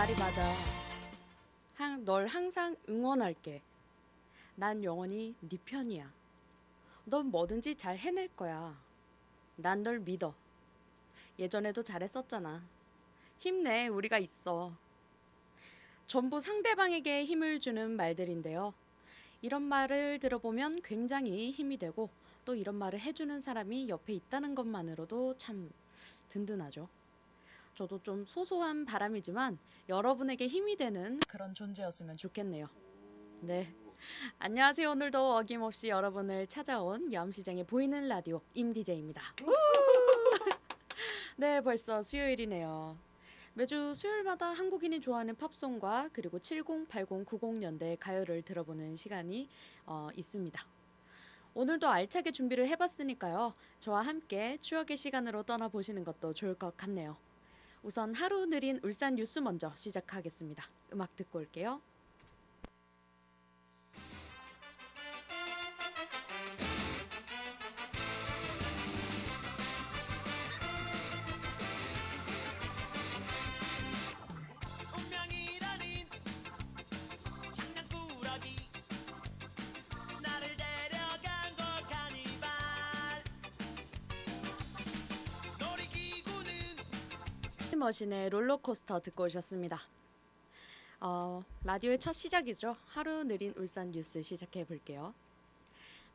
말이 맞아. 널 항상 응원할게. 난 영원히 네 편이야. 넌 뭐든지 잘 해낼 거야. 난 널 믿어. 예전에도 잘했었잖아. 힘내, 우리가 있어. 전부 상대방에게 힘을 주는 말들인데요. 이런 말을 들어보면 굉장히 힘이 되고 또 이런 말을 해주는 사람이 옆에 있다는 것만으로도 참 든든하죠. 저도 좀 소소한 바람이지만 여러분에게 힘이 되는 그런 존재였으면 좋겠네요. 네. 안녕하세요. 오늘도 어김없이 여러분을 찾아온 염시장의 보이는 라디오 임디제입니다. 네, 벌써 수요일이네요. 매주 수요일마다 한국인이 좋아하는 팝송과 그리고 70, 80, 90년대 가요를 들어보는 시간이 있습니다. 오늘도 알차게 준비를 해봤으니까요. 저와 함께 추억의 시간으로 떠나보시는 것도 좋을 것 같네요. 우선 하루 느린 울산 뉴스 먼저 시작하겠습니다. 음악 듣고 올게요. 운명이라는 장난꾸러기 나를 데려간 걸 카니발 놀이기구는 머신의 롤러코스터 듣고 오셨습니다. 라디오의 첫 시작이죠. 하루 느린 울산 뉴스 시작해 볼게요.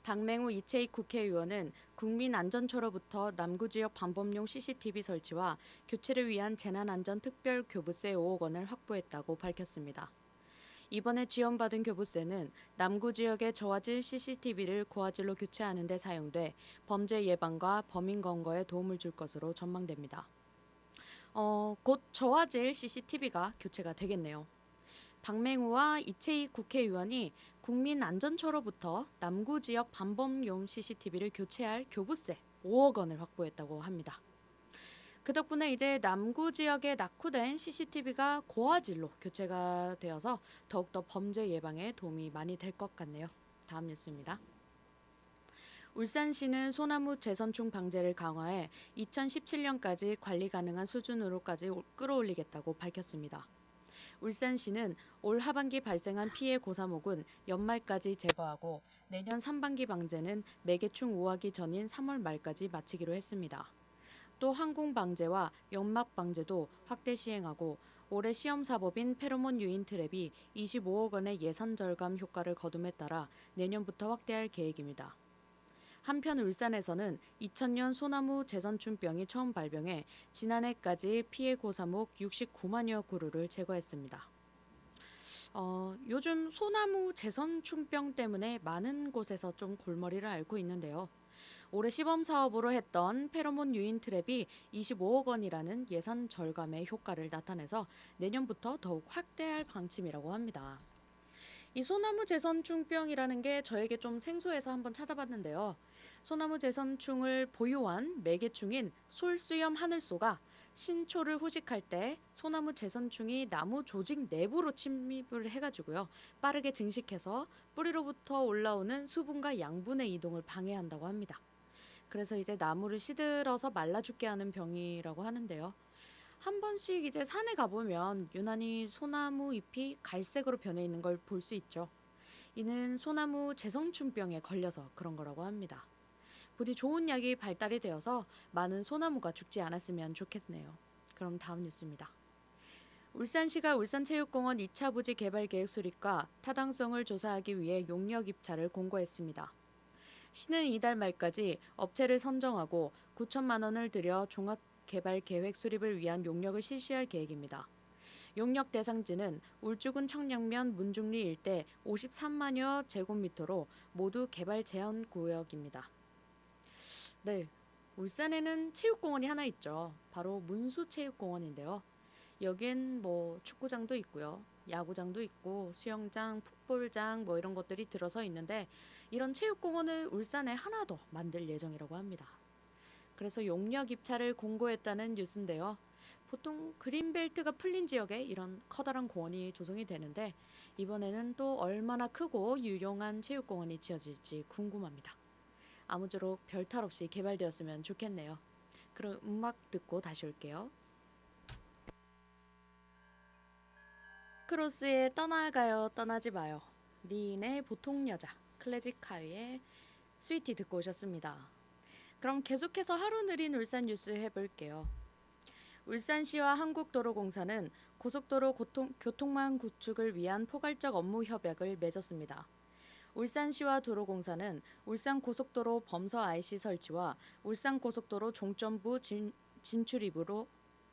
박맹우 이채익 국회의원은 국민안전처로부터 남구지역 반범용 CCTV 설치와 교체를 위한 재난안전특별교부세 5억 원을 확보했다고 밝혔습니다. 이번에 지원받은 교부세는 남구 지역의 저화질 CCTV를 고화질로 교체하는 데 사용돼 범죄 예방과 범인 검거에 도움을 줄 것으로 전망됩니다. 곧 저화질 CCTV가 교체가 되겠네요. 박맹우와 이채익 국회의원이 국민안전처로부터 남구 지역 반범용 CCTV를 교체할 교부세 5억 원을 확보했다고 합니다. 그 덕분에 이제 남구 지역에 낙후된 CCTV가 고화질로 교체가 되어서 더욱더 범죄 예방에 도움이 많이 될 것 같네요. 다음 뉴스입니다. 울산시는 소나무 재선충 방제를 강화해 2017년까지 관리 가능한 수준으로까지 끌어올리겠다고 밝혔습니다. 울산시는 올 하반기 발생한 피해 고사목은 연말까지 제거하고 내년 상반기 방제는 매개충 우하기 전인 3월 말까지 마치기로 했습니다. 또 항공 방제와 연막 방제도 확대 시행하고 올해 시험 사법인 페로몬 유인 트랩이 25억 원의 예산 절감 효과를 거둠에 따라 내년부터 확대할 계획입니다. 한편 울산에서는 2000년 소나무 재선충병이 처음 발병해 지난해까지 피해 고사목 69만여 그루를 제거했습니다. 요즘 소나무 재선충병 때문에 많은 곳에서 좀 골머리를 앓고 있는데요. 올해 시범 사업으로 했던 페로몬 유인 트랩이 25억 원이라는 예산 절감의 효과를 나타내서 내년부터 더욱 확대할 방침이라고 합니다. 이 소나무 재선충병이라는 게 저에게 좀 생소해서 한번 찾아봤는데요. 소나무 재선충을 보유한 매개충인 솔수염 하늘소가 신초를 후식할 때 소나무 재선충이 나무 조직 내부로 침입을 해가지고요. 빠르게 증식해서 뿌리로부터 올라오는 수분과 양분의 이동을 방해한다고 합니다. 그래서 이제 나무를 시들어서 말라 죽게 하는 병이라고 하는데요. 한 번씩 이제 산에 가보면 유난히 소나무 잎이 갈색으로 변해 있는 걸 볼 수 있죠. 이는 소나무 재선충병에 걸려서 그런 거라고 합니다. 부디 좋은 약이 발달이 되어서 많은 소나무가 죽지 않았으면 좋겠네요. 그럼 다음 뉴스입니다. 울산시가 울산체육공원 2차 부지 개발 계획 수립과 타당성을 조사하기 위해 용역 입찰을 공고했습니다. 시는 이달 말까지 업체를 선정하고 9천만 원을 들여 종합 개발 계획 수립을 위한 용역을 실시할 계획입니다. 용역 대상지는 울주군 청량면 문중리 일대 53만여 제곱미터로 모두 개발 제한 구역입니다. 네, 울산에는 체육공원이 하나 있죠. 바로 문수체육공원인데요. 여긴 뭐 축구장도 있고요. 야구장도 있고 수영장, 풋볼장 뭐 이런 것들이 들어서 있는데 이런 체육공원을 울산에 하나 더 만들 예정이라고 합니다. 그래서 용역 입찰을 공고했다는 뉴스인데요. 보통 그린벨트가 풀린 지역에 이런 커다란 공원이 조성이 되는데 이번에는 또 얼마나 크고 유용한 체육공원이 지어질지 궁금합니다. 아무쪼록 별탈 없이 개발되었으면 좋겠네요. 그럼 음악 듣고 다시 올게요. 크로스의 떠나가요 떠나지 마요, 니인의 보통 여자, 클래식 카위의 스위티 듣고 오셨습니다. 그럼 계속해서 하루 느린 울산 뉴스 해볼게요. 울산시와 한국도로공사는 고속도로 교통망 구축을 위한 포괄적 업무 협약을 맺었습니다. 울산시와 도로공사는 울산고속도로 범서 IC 설치와 울산고속도로 종점부 진출입으로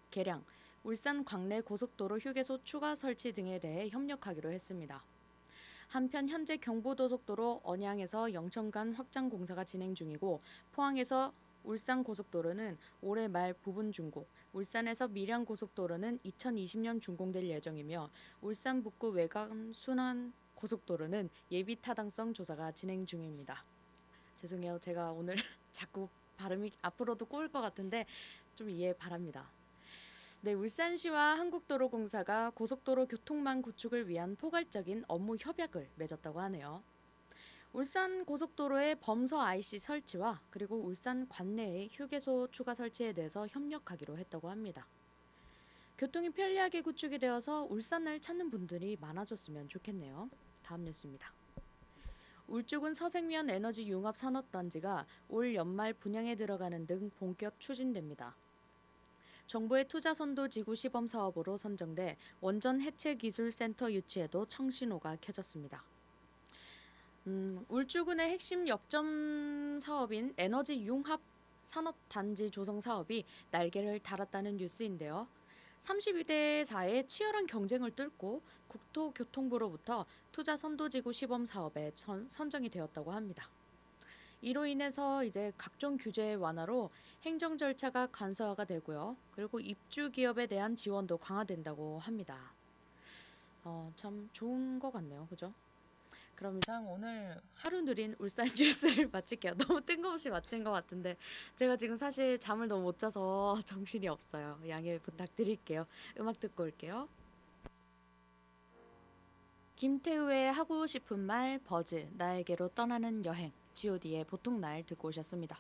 개량, 울산 광내 고속도로 휴게소 추가 설치 등에 대해 협력하기로 했습니다. 한편 현재 경부고속도로 언양에서 영천 간 확장 공사가 진행 중이고 포항에서 울산고속도로는 올해 말 부분 준공, 울산에서 밀양고속도로는 2020년 준공될 예정이며 울산 북구 외곽 순환 고속도로는 예비 타당성 조사가 진행 중입니다. 죄송해요. 제가 오늘 자꾸 발음이 앞으로도 꼬일 것 같은데 좀 이해 바랍니다. 네, 울산시와 한국도로공사가 고속도로 교통망 구축을 위한 포괄적인 업무 협약을 맺었다고 하네요. 울산 고속도로의 범서 IC 설치와 그리고 울산 관내의 휴게소 추가 설치에 대해서 협력하기로 했다고 합니다. 교통이 편리하게 구축이 되어서 울산을 찾는 분들이 많아졌으면 좋겠네요. 다음 뉴스입니다. 울주군 서생면 에너지 융합 산업단지가 올 연말 분양에 들어가는 등 본격 추진됩니다. 정부의 투자선도 지구 시범 사업으로 선정돼 원전 해체 기술 센터 유치에도 청신호가 켜졌습니다. 울주군의 핵심 역점 사업인 에너지 융합 산업단지 조성 사업이 날개를 달았다는 뉴스인데요. 32대 4의 치열한 경쟁을 뚫고 국토교통부로부터 투자선도지구 시범 사업에 선정이 되었다고 합니다. 이로 인해서 이제 각종 규제 완화로 행정 절차가 간소화가 되고요. 그리고 입주 기업에 대한 지원도 강화된다고 합니다. 참 좋은 것 같네요. 그죠? 그럼 이상 오늘 하루 느린 울산 뉴스를 마칠게요. 너무 뜬금없이 마친 것 같은데 제가 지금 사실 잠을 너무 못 자서 정신이 없어요. 양해 부탁드릴게요. 음악 듣고 올게요. 김태우의 하고 싶은 말 버즈 나에게로 떠나는 여행 god의 보통날 듣고 오셨습니다.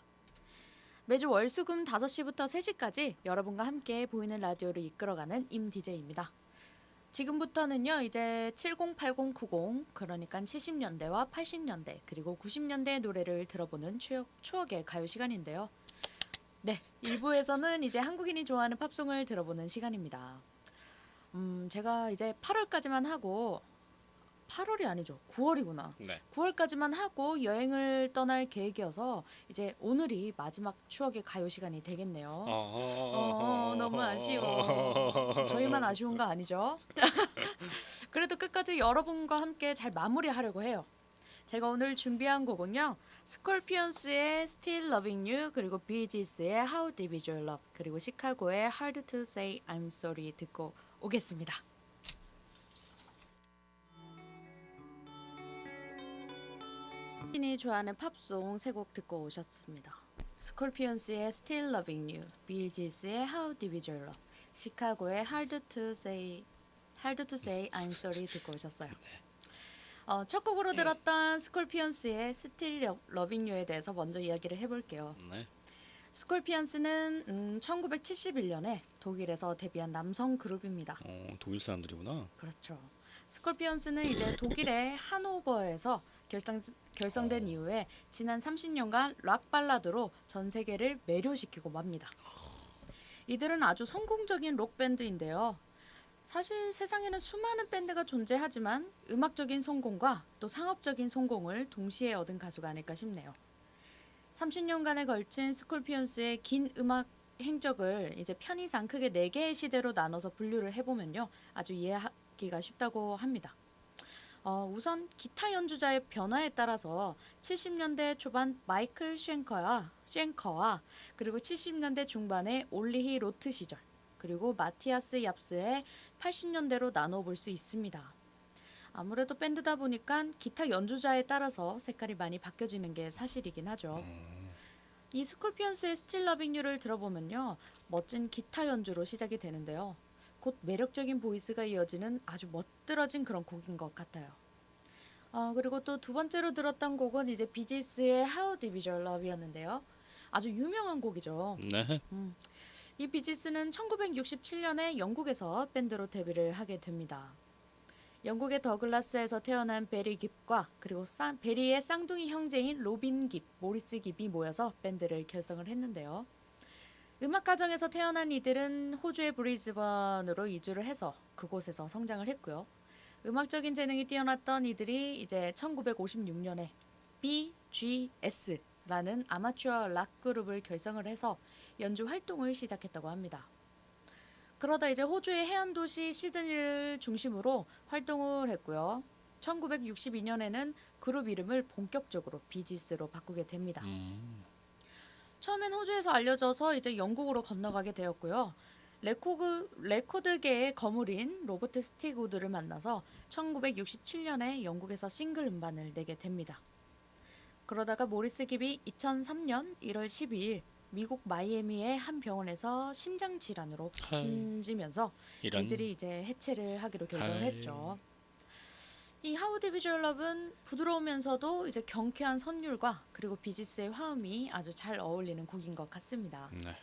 매주 월수금 5시부터 3시까지 여러분과 함께 보이는 라디오를 이끌어가는 임DJ입니다. 지금부터는요 이제 70, 80, 90 그러니까 70년대와 80년대 그리고 90년대 노래를 들어보는 추억의 가요 시간인데요. 네, 1부에서는 이제 한국인이 좋아하는 팝송을 들어보는 시간입니다. 제가 이제 8월까지만 하고 8월이 아니죠. 9월이구나. 네. 9월까지만 하고 여행을 떠날 계획이어서 이제 오늘이 마지막 추억의 가요 시간이 되겠네요. 너무 아쉬워. 저희만 아쉬운 거 아니죠? 그래도 끝까지 여러분과 함께 잘 마무리하려고 해요. 제가 오늘 준비한 곡은요. 스콜피언스의 Still Loving You 그리고 비지스의 How Deep Is Your Love 그리고 시카고의 Hard to Say I'm Sorry 듣고 오겠습니다. 신이 좋아하는 팝송 3곡 듣고 오셨습니다. 스콜피언스의 Still Loving You, 비지스의 How Deep Is Your Love, 시카고의 Hard to Say I'm Sorry 듣고 오셨어요. 첫 곡으로 들었던 스콜피언스의 Still Loving You에 대해서 먼저 이야기를 해볼게요. 네. 스콜피언스는 1971년에 독일에서 데뷔한 남성 그룹입니다. 독일 사람들이구나. 그렇죠. 스콜피언스는 이제 독일의 하노버에서 결성된 이후에 지난 30년간 락 발라드로 전 세계를 매료시키고 맙니다. 이들은 아주 성공적인 록 밴드인데요. 사실 세상에는 수많은 밴드가 존재하지만 음악적인 성공과 또 상업적인 성공을 동시에 얻은 가수가 아닐까 싶네요. 30년간에 걸친 스콜피언스의 긴 음악 행적을 이제 편의상 크게 4개의 시대로 나눠서 분류를 해보면요. 아주 이해하기가 쉽다고 합니다. 우선 기타 연주자의 변화에 따라서 70년대 초반 마이클 쉔커와 그리고 70년대 중반의 올리히 로트 시절 그리고 마티아스 얍스의 80년대로 나눠볼 수 있습니다. 아무래도 밴드다 보니까 기타 연주자에 따라서 색깔이 많이 바뀌어지는 게 사실이긴 하죠. 이 스콜피언스의 Still Loving You를 들어보면요. 멋진 기타 연주로 시작이 되는데요. 곧 매력적인 보이스가 이어지는 아주 멋들어진 그런 곡인 것 같아요. 그리고 또 두 번째로 들었던 곡은 이제 비지스의 How Deep Is Your Love이었는데요. 아주 유명한 곡이죠. 네. 이 비지스는 1967년에 영국에서 밴드로 데뷔를 하게 됩니다. 영국의 더글라스에서 태어난 베리 깁과 그리고 베리의 쌍둥이 형제인 로빈 깁, 모리스 깁이 모여서 밴드를 결성을 했는데요. 음악 가정에서 태어난 이들은 호주의 브리즈번으로 이주를 해서 그곳에서 성장을 했고요. 음악적인 재능이 뛰어났던 이들이 이제 1956년에 BGS라는 아마추어 락 그룹을 결성을 해서 연주 활동을 시작했다고 합니다. 그러다 이제 호주의 해안 도시 시드니를 중심으로 활동을 했고요. 1962년에는 그룹 이름을 본격적으로 비지스로 바꾸게 됩니다. 처음엔 호주에서 알려져서 이제 영국으로 건너가게 되었고요. 레코드계의 거물인 로버트 스티그우드를 만나서 1967년에 영국에서 싱글 음반을 내게 됩니다. 그러다가 모리스 깁이 2003년 1월 12일 미국 마이애미의 한 병원에서 심장 질환으로 숨지면서 이런. 이들이 이제 해체를 하기로 결정을 아이. 했죠. 이 How Deep Is Your Love은 부드러우면서도 이제 경쾌한 선율과 그리고 비지스의 화음이 아주 잘 어울리는 곡인 것 같습니다. 네.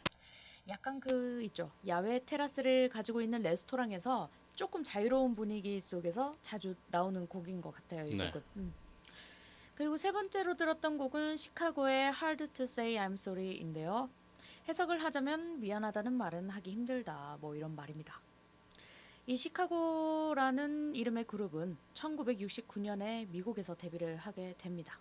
약간 그 있죠. 야외 테라스를 가지고 있는 레스토랑에서 조금 자유로운 분위기 속에서 자주 나오는 곡인 것 같아요. 이 네. 곡은. 그리고 세 번째로 들었던 곡은 시카고의 Hard to Say I'm Sorry인데요. 해석을 하자면 미안하다는 말은 하기 힘들다 뭐 이런 말입니다. 이 시카고라는 이름의 그룹은 1969년에 미국에서 데뷔를 하게 됩니다.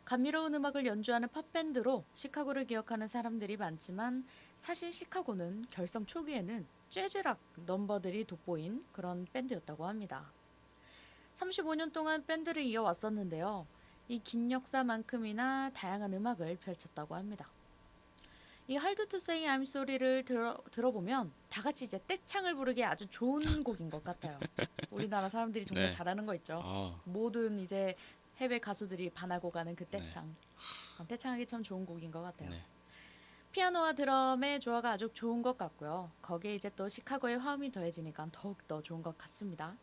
감미로운 음악을 연주하는 팝밴드로 시카고를 기억하는 사람들이 많지만 사실 시카고는 결성 초기에는 재즈락 넘버들이 돋보인 그런 밴드였다고 합니다. 35년 동안 밴드를 이어왔었는데요. 이 긴 역사만큼이나 다양한 음악을 펼쳤다고 합니다. 이 Hard to Say I'm Sorry를 들어보면 다 같이 이제 떼창을 부르기에 아주 좋은 곡인 것 같아요. 우리나라 사람들이 정말 네. 잘하는 거 있죠. 아, 모든 이제 해외 가수들이 반하고 가는 그 떼창. 떼창하기 참 좋은 곡인 것 같아요. 네. 피아노와 드럼의 조화가 아주 좋은 것 같고요. 거기에 이제 또 시카고의 화음이 더해지니까 더욱더 좋은 것 같습니다.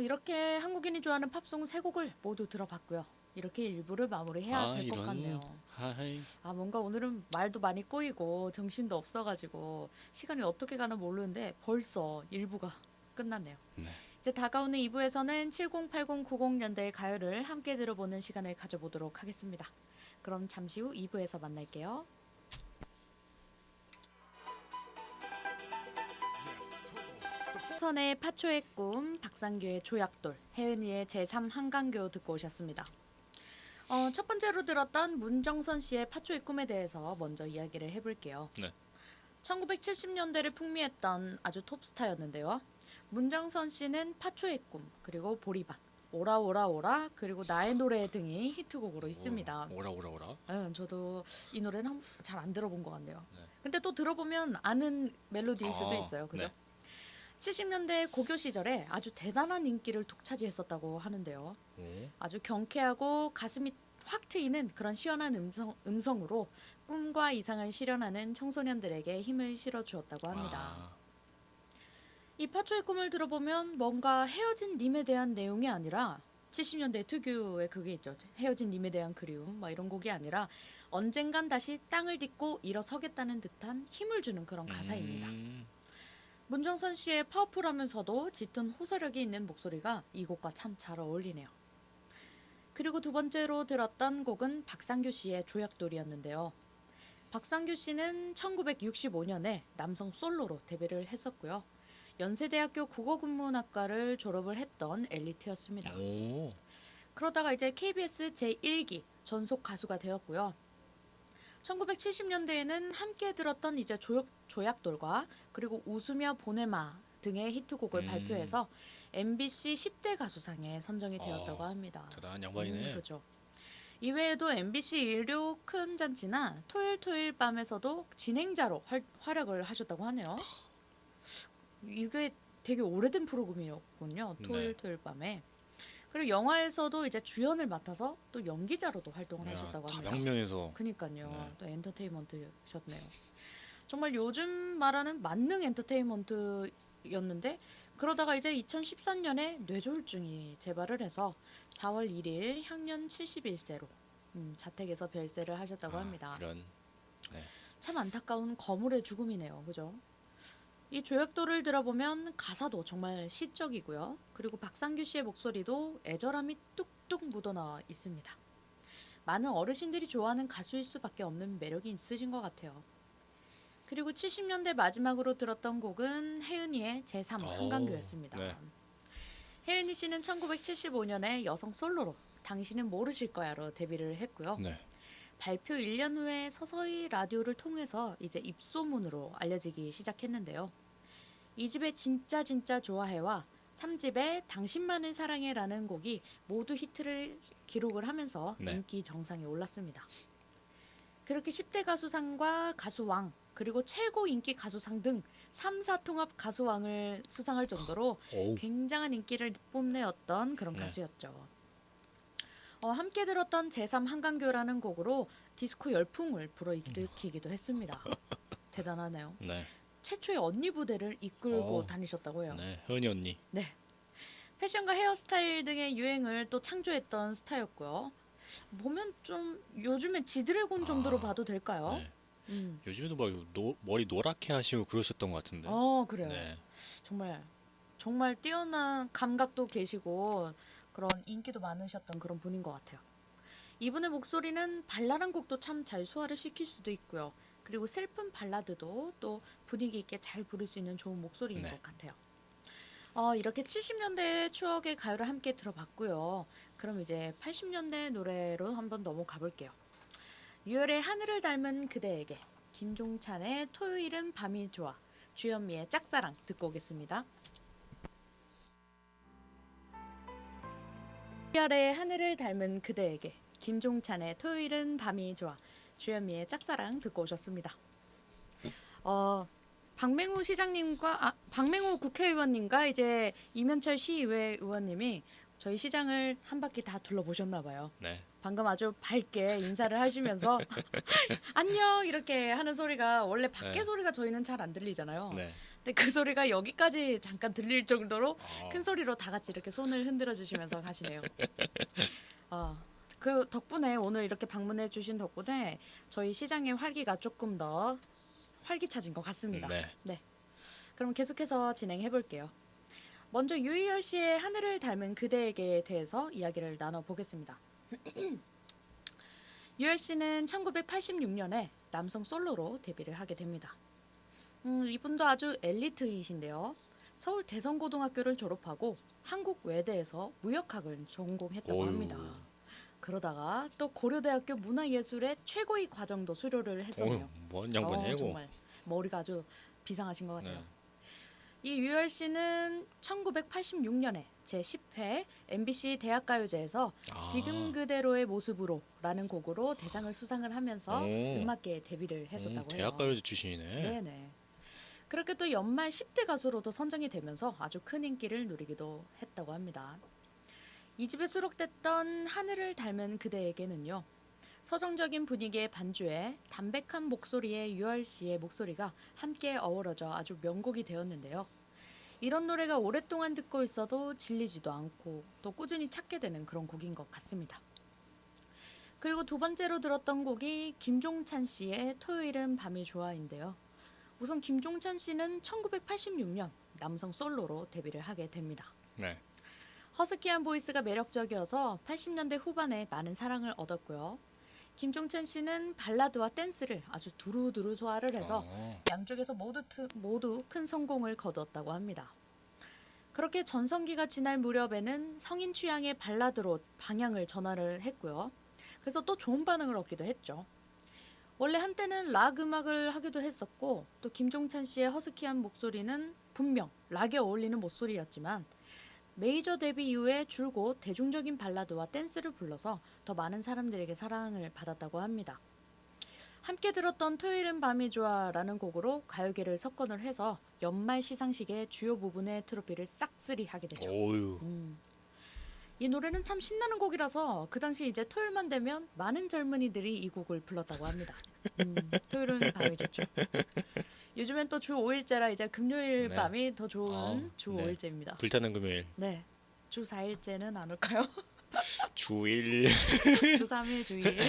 이렇게 한국인이 좋아하는 팝송 세 곡을 모두 들어봤고요. 이렇게 일부를 마무리해야 될 것 같네요. 하이. 뭔가 오늘은 말도 많이 꼬이고 정신도 없어가지고 시간이 어떻게 가나 모르는데 벌써 1부가 끝났네요. 네. 이제 다가오는 2부에서는 70, 80, 90년대의 가요를 함께 들어보는 시간을 가져보도록 하겠습니다. 그럼 잠시 후 2부에서 만날게요. 선의 파초의 꿈, 박상규의 조약돌, 혜은이의 제3 한강교 듣고 오셨습니다. 첫 번째로 들었던 문정선 씨의 파초의 꿈에 대해서 먼저 이야기를 해볼게요. 네. 1970년대를 풍미했던 아주 톱스타였는데요. 문정선 씨는 파초의 꿈, 그리고 보리밭, 오라 오라 오라, 그리고 나의 노래 등이 히트곡으로 있습니다. 오라. 저도 이 노래는 잘 안 들어본 것 같네요. 네. 근데 또 들어보면 아는 멜로디일 수도 있어요. 그죠? 네. 70년대 고교 시절에 아주 대단한 인기를 독차지했었다고 하는데요. 오. 아주 경쾌하고 가슴이 확 트이는 그런 시원한 음성으로 꿈과 이상을 실현하는 청소년들에게 힘을 실어주었다고 합니다. 이 파초의 꿈을 들어보면 뭔가 헤어진 님에 대한 내용이 아니라 70년대 특유의 그게 있죠. 헤어진 님에 대한 그리움 막 이런 곡이 아니라 언젠간 다시 땅을 딛고 일어서겠다는 듯한 힘을 주는 그런 가사입니다. 문정선 씨의 파워풀하면서도 짙은 호소력이 있는 목소리가 이 곡과 참 잘 어울리네요. 그리고 두 번째로 들었던 곡은 박상규 씨의 조약돌이었는데요. 박상규 씨는 1965년에 남성 솔로로 데뷔를 했었고요. 연세대학교 국어국문학과를 졸업을 했던 엘리트였습니다. 오. 그러다가 이제 KBS 제1기 전속 가수가 되었고요. 1970년대에는 함께 들었던 이제 조약돌과 그리고 웃으며 보내마 등의 히트곡을 발표해서 MBC 10대 가수상에 선정이 되었다고 합니다. 대단한 양반이네. 그렇죠. 이외에도 MBC 일요 큰 잔치나 토요일 밤에서도 진행자로 활약을 하셨다고 하네요. 이게 되게 오래된 프로그램이었군요. 토요일 밤에. 그리고 영화에서도 이제 주연을 맡아서 또 연기자로도 활동을 하셨다고 합니다. 다방면에서. 그니까요. 네. 또 엔터테인먼트셨네요. 정말 요즘 말하는 만능 엔터테인먼트였는데 그러다가 이제 2013년에 뇌졸중이 재발을 해서 4월 1일 향년 71세로 자택에서 별세를 하셨다고 합니다. 이런. 네. 참 안타까운 거물의 죽음이네요. 그죠? 이 조약도를 들어보면 가사도 정말 시적이고요. 그리고 박상규 씨의 목소리도 애절함이 뚝뚝 묻어나와 있습니다. 많은 어르신들이 좋아하는 가수일 수밖에 없는 매력이 있으신 것 같아요. 그리고 70년대 마지막으로 들었던 곡은 혜은이의 제3 한강교였습니다. 네. 혜은이 씨는 1975년에 여성 솔로로 당신은 모르실 거야로 데뷔를 했고요. 네. 발표 1년 후에 서서히 라디오를 통해서 이제 입소문으로 알려지기 시작했는데요. 2집의 진짜 좋아해와 3집의 당신만을 사랑해라는 곡이 모두 히트를 기록을 하면서 네. 인기 정상에 올랐습니다. 그렇게 10대 가수상과 가수왕 그리고 최고 인기 가수상 등 3, 4통합 가수왕을 수상할 정도로 어우. 굉장한 인기를 뽐내었던 그런 네. 가수였죠. 함께 들었던 제3 한강교라는 곡으로 디스코 열풍을 불어일으키기도 했습니다. 대단하네요. 네. 최초의 언니 부대를 이끌고 다니셨다고 해요. 네. 혜은이 언니. 네. 패션과 헤어스타일 등의 유행을 또 창조했던 스타였고요. 보면 좀 요즘엔 지드래곤 정도로 봐도 될까요? 네. 음. 요즘에도 막 머리 노랗게 하시고 그러셨던 것 같은데. 그래요. 네. 정말 뛰어난 감각도 계시고 그런 인기도 많으셨던 그런 분인 것 같아요. 이분의 목소리는 발랄한 곡도 참 잘 소화를 시킬 수도 있고요. 그리고 슬픈 발라드도 또 분위기 있게 잘 부를 수 있는 좋은 목소리인 네. 것 같아요. 이렇게 70년대 추억의 가요를 함께 들어봤고요. 그럼 이제 80년대 노래로 한번 넘어가 볼게요. 유열의 하늘을 닮은 그대에게, 김종찬의 토요일은 밤이 좋아, 주현미의 짝사랑 듣고 오겠습니다. 유열의 하늘을 닮은 그대에게, 김종찬의 토요일은 밤이 좋아, 주현미의 짝사랑 듣고 오셨습니다. 박맹우 시장님과 박맹우 국회의원님과 이제 이면철 시의회 의원님이 저희 시장을 한 바퀴 다 둘러보셨나 봐요. 네. 방금 아주 밝게 인사를 하시면서 안녕 이렇게 하는 소리가 원래 밖에 네. 소리가 저희는 잘 안 들리잖아요. 네. 근데 그 소리가 여기까지 잠깐 들릴 정도로 아. 큰 소리로 다 같이 이렇게 손을 흔들어 주시면서 가시네요. 그 덕분에 오늘 이렇게 방문해 주신 덕분에 저희 시장의 활기가 조금 더 활기차진 것 같습니다. 네. 그럼 계속해서 진행해 볼게요. 먼저 유희열 씨의 하늘을 닮은 그대에게에 대해서 이야기를 나눠보겠습니다. 유희열 씨는 1986년에 남성 솔로로 데뷔를 하게 됩니다. 이분도 아주 엘리트이신데요. 서울 대성고등학교를 졸업하고 한국 외대에서 무역학을 전공했다고 어휴. 합니다. 그러다가 또 고려대학교 문화예술의 최고의 과정도 수료를 했었네요. 뭔 양반이고. 정말 머리가 아주 비상하신 것 같아요. 네. 이 유열 씨는 1986년에 제10회 MBC 대학가요제에서 아. 지금 그대로의 모습으로라는 곡으로 대상을 수상을 하면서 오. 음악계에 데뷔를 했었다고 해요. 대학가요제 출신이네. 네네. 그렇게 또 연말 10대 가수로도 선정이 되면서 아주 큰 인기를 누리기도 했다고 합니다. 이 집에 수록됐던 하늘을 닮은 그대에게는요. 서정적인 분위기의 반주에 담백한 목소리의 유열 씨의 목소리가 함께 어우러져 아주 명곡이 되었는데요. 이런 노래가 오랫동안 듣고 있어도 질리지도 않고 또 꾸준히 찾게 되는 그런 곡인 것 같습니다. 그리고 두 번째로 들었던 곡이 김종찬 씨의 토요일은 밤이 좋아인데요. 우선 김종찬 씨는 1986년 남성 솔로로 데뷔를 하게 됩니다. 네. 허스키한 보이스가 매력적이어서 80년대 후반에 많은 사랑을 얻었고요. 김종찬 씨는 발라드와 댄스를 아주 두루두루 소화를 해서 양쪽에서 모두 큰 성공을 거두었다고 합니다. 그렇게 전성기가 지날 무렵에는 성인 취향의 발라드로 방향을 전환을 했고요. 그래서 또 좋은 반응을 얻기도 했죠. 원래 한때는 락 음악을 하기도 했었고 또 김종찬 씨의 허스키한 목소리는 분명 락에 어울리는 목소리였지만 메이저 데뷔 이후에 줄곧 대중적인 발라드와 댄스를 불러서 더 많은 사람들에게 사랑을 받았다고 합니다. 함께 들었던 토요일은 밤이 좋아라는 곡으로 가요계를 석권을 해서 연말 시상식의 주요 부분의 트로피를 싹쓸이 하게 되죠. 어유. 이 노래는 참 신나는 곡이라서 그 당시 이제 토요일만 되면 많은 젊은이들이 이 곡을 불렀다고 합니다. 토요일은 밤이 좋죠. 요즘엔 또 주 5일째라 이제 금요일 네. 밤이 더 좋은 주 네. 5일째입니다. 불타는 금요일. 네. 주 4일째는 안 올까요? 주일. 주 3일, 주 2일.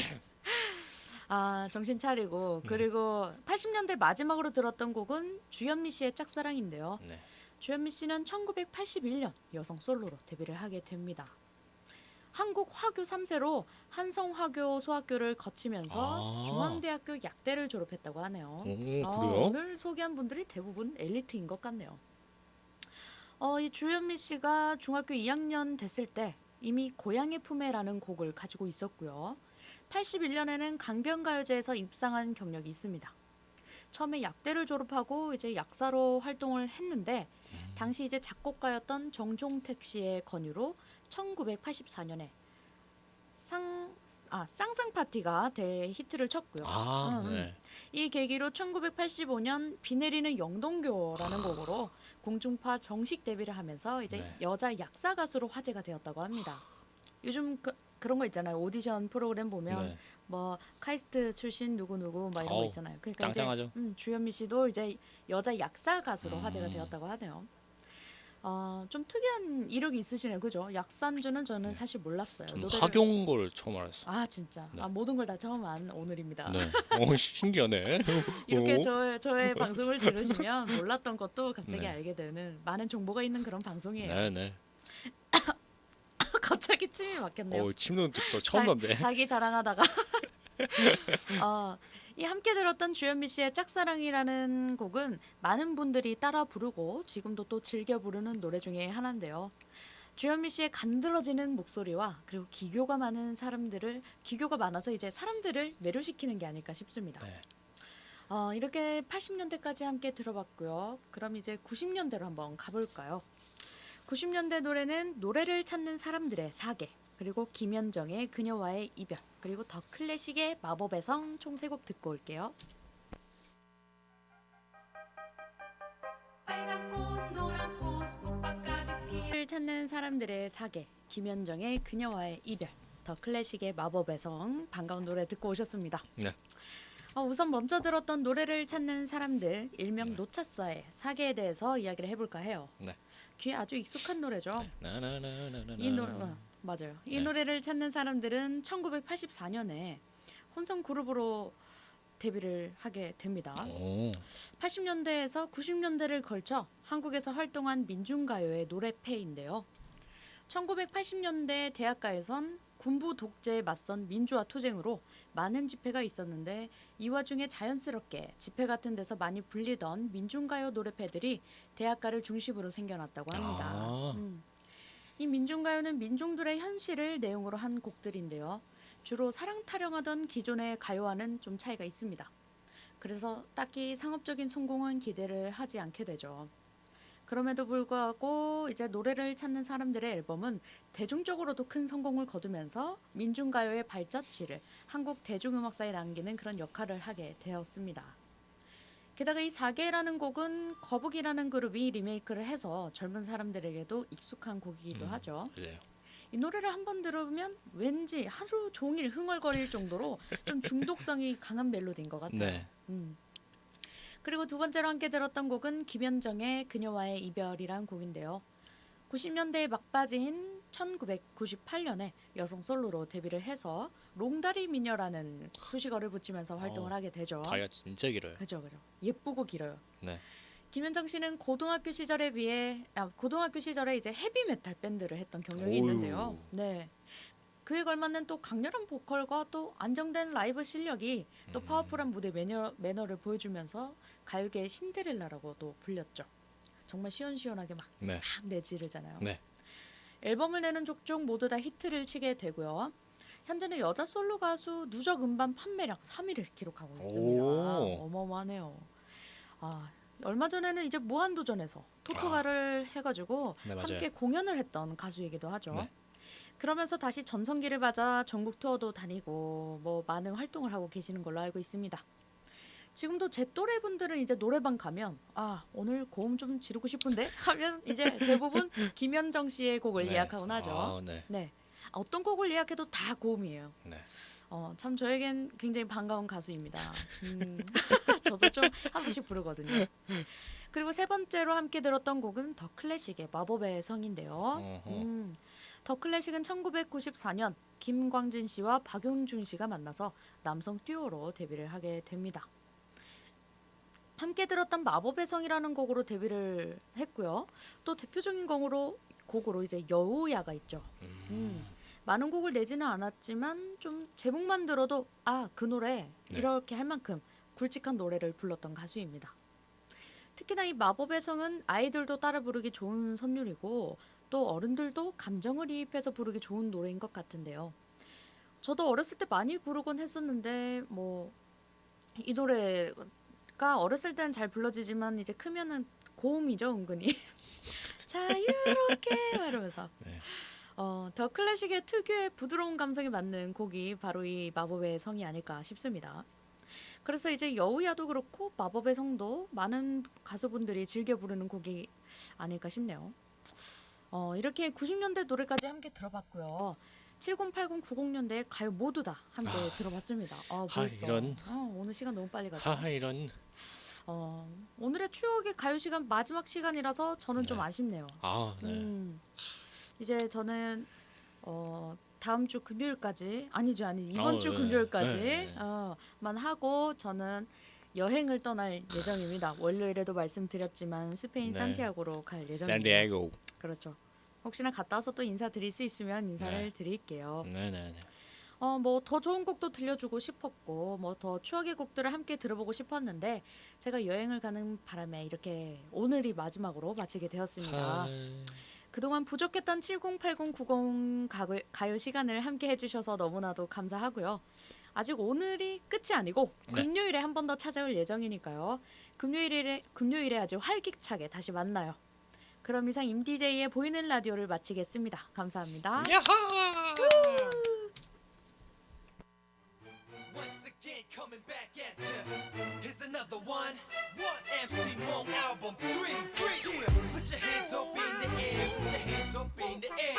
아, 정신 차리고 그리고 80년대 마지막으로 들었던 곡은 주현미 씨의 짝사랑인데요. 네. 주현미 씨는 1981년 여성 솔로로 데뷔를 하게 됩니다. 한국 화교 3세로 한성화교 소학교를 거치면서 아. 중앙대학교 약대를 졸업했다고 하네요. 오, 그래요? 오늘 소개한 분들이 대부분 엘리트인 것 같네요. 이 주현미 씨가 중학교 2학년 됐을 때 이미 고향의 품에라는 곡을 가지고 있었고요. 81년에는 강변가요제에서 입상한 경력이 있습니다. 처음에 약대를 졸업하고 이제 약사로 활동을 했는데 당시 이제 작곡가였던 정종택 씨의 권유로 1984년에 쌍쌍 파티가 대히트를 쳤고요. 아, 음, 음. 네. 이 계기로 1985년 비 내리는 영동교라는 곡으로 공중파 정식 데뷔를 하면서 이제 네. 여자 약사 가수로 화제가 되었다고 합니다. 요즘 그런 거 있잖아요. 오디션 프로그램 보면 네. 뭐 카이스트 출신 누구 막 이런 거 어우, 있잖아요. 그러니까 이제 짱짱하죠. 주현미 씨도 이제 여자 약사 가수로 화제가 되었다고 하네요. 좀 특이한 이력이 있으시네요. 그죠? 약사인지는 저는 사실 몰랐어요. 저는 노래를- 화교인 걸 처음 알았어요. 아 진짜. 네. 모든 걸 다 처음 안 오늘입니다. 네. 신기하네. 이렇게 오. 저의 방송을 들으시면 몰랐던 것도 갑자기 네. 알게 되는 많은 정보가 있는 그런 방송이에요. 네, 네. 갑자기 침이 막혔네요. 침도 또 처음 난데. 자기 자랑하다가 이 함께 들었던 주현미 씨의 짝사랑이라는 곡은 많은 분들이 따라 부르고 지금도 또 즐겨 부르는 노래 중에 하나인데요. 주현미 씨의 간드러지는 목소리와 그리고 기교가 많아서 이제 사람들을 매료시키는 게 아닐까 싶습니다. 네. 이렇게 80년대까지 함께 들어봤고요. 그럼 이제 90년대로 한번 가볼까요? 90년대 노래는 노래를 찾는 사람들의 사계, 그리고 김연정의 그녀와의 이별, 그리고 더 클래식의 마법의 성 총 3곡 듣고 올게요. 빨간 꽃, 노란 꽃, 꽃밭 가득히 를 찾는 사람들의 사계, 김연정의 그녀와의 이별, 더 클래식의 마법의 성, 반가운 노래 듣고 오셨습니다. 네. 우선 먼저 들었던 노래를 찾는 사람들, 일명 노차사의 사계에 대해서 이야기를 해볼까 해요. 네. 귀에 아주 익숙한 노래죠. 나나나나나나. 이 노래 맞아요. 이 네. 노래를 찾는 사람들은 1984년에 혼성 그룹으로 데뷔를 하게 됩니다. 오. 80년대에서 90년대를 걸쳐 한국에서 활동한 민중가요의 노래패인데요. 1980년대 대학가에선 군부 독재에 맞선 민주화 투쟁으로 많은 집회가 있었는데 이 와중에 자연스럽게 집회 같은 데서 많이 불리던 민중가요 노래패들이 대학가를 중심으로 생겨났다고 합니다. 아. 이 민중가요는 민중들의 현실을 내용으로 한 곡들인데요. 주로 사랑 타령하던 기존의 가요와는 좀 차이가 있습니다. 그래서 딱히 상업적인 성공은 기대를 하지 않게 되죠. 그럼에도 불구하고 이제 노래를 찾는 사람들의 앨범은 대중적으로도 큰 성공을 거두면서 민중가요의 발자취를 한국 대중음악사에 남기는 그런 역할을 하게 되었습니다. 게다가 이 사계라는 곡은 거북이라는 그룹이 리메이크를 해서 젊은 사람들에게도 익숙한 곡이기도 하죠. 맞아요. 이 노래를 한번 들으면 왠지 하루 종일 흥얼거릴 정도로 좀 중독성이 강한 멜로디인 것 같아요. 네. 그리고 두 번째로 함께 들었던 곡은 김연정의 그녀와의 이별이란 곡인데요. 90년대에 막바지인 1998년에 여성 솔로로 데뷔를 해서 롱다리 미녀라는 수식어를 붙이면서 활동을 하게 되죠. 다리가 진짜 길어요. 그죠. 예쁘고 길어요. 네. 김연정 씨는 고등학교 시절에 이제 헤비메탈 밴드를 했던 경력이 오유. 있는데요. 네. 그에 걸맞는 또 강렬한 보컬과 또 안정된 라이브 실력이 또 파워풀한 무대 매너를 보여주면서 가요계의 신데렐라라고도 불렸죠. 정말 시원시원하게 막 네. 내지르잖아요. 네. 앨범을 내는 족족 모두 다 히트를 치게 되고요. 현재는 여자 솔로 가수 누적 음반 판매량 3위를 기록하고 있습니다. 오. 어마어마하네요. 얼마 전에는 이제 무한도전에서 토토가를 해가지고 네, 맞아요. 함께 공연을 했던 가수이기도 하죠. 네. 그러면서 다시 전성기를 맞아 전국 투어도 다니고 뭐 많은 활동을 하고 계시는 걸로 알고 있습니다. 지금도 제 또래 분들은 이제 노래방 가면 오늘 고음 좀 지르고 싶은데 하면 이제 대부분 김연정 씨의 곡을 네. 예약하곤 하죠. 네. 네. 어떤 곡을 예약해도 다 고음이에요. 네. 참 저에겐 굉장히 반가운 가수입니다. 저도 좀 한 번씩 부르거든요. 그리고 세 번째로 함께 들었던 곡은 더 클래식의 마법의 성인데요. 어허. 더 클래식은 1994년 김광진 씨와 박용준 씨가 만나서 남성 듀오로 데뷔를 하게 됩니다. 함께 들었던 마법의 성이라는 곡으로 데뷔를 했고요. 또 대표적인 곡으로 이제 여우야가 있죠. 많은 곡을 내지는 않았지만 좀 제목만 들어도 그 노래 네. 이렇게 할 만큼 굵직한 노래를 불렀던 가수입니다. 특히나 이 마법의 성은 아이들도 따라 부르기 좋은 선율이고 또 어른들도 감정을 이입해서 부르기 좋은 노래인 것 같은데요. 저도 어렸을 때 많이 부르곤 했었는데 뭐 이 노래가 어렸을 때는 잘 불러지지만 이제 크면은 고음이죠, 은근히. 자유롭게 이러면서 네. 더 클래식의 특유의 부드러운 감성이 맞는 곡이 바로 이 마법의 성이 아닐까 싶습니다. 그래서 이제 여우야도 그렇고 마법의 성도 많은 가수분들이 즐겨 부르는 곡이 아닐까 싶네요. 이렇게 90년대 노래까지 함께 들어봤고요. 70, 80, 90년대 가요 모두 다 함께 들어봤습니다. 벌써. 이런. 오늘 시간 너무 빨리 가죠. 이런. 오늘의 추억의 가요 시간 마지막 시간이라서 저는 좀 네. 아쉽네요. 네. 이제 저는 다음 주 금요일까지 이번 주 네. 금요일까지 네. 만 하고 저는 여행을 떠날 예정입니다. 월요일에도 말씀드렸지만 스페인 네. 산티아고로 갈 예정입니다. 샌디에고. 그렇죠. 혹시나 갔다 와서 또 인사드릴 수 있으면 인사를 네. 드릴게요. 네네네. 뭐 더 좋은 곡도 들려주고 싶었고 뭐 더 추억의 곡들을 함께 들어보고 싶었는데 제가 여행을 가는 바람에 이렇게 오늘이 마지막으로 마치게 되었습니다. 그동안 부족했던 70, 80, 90 가요 시간을 함께 해주셔서 너무나도 감사하고요. 아직 오늘이 끝이 아니고 네. 금요일에 한 번 더 찾아올 예정이니까요. 금요일에 아주 활기차게 다시 만나요. 그럼 이상 임DJ의 보이는 라디오를 마치겠습니다. 감사합니다. 야하! Once again coming back at ya. Here's another one. MC Monk album 3. Yeah. Put your hands up in the air. Put your hands up in the air.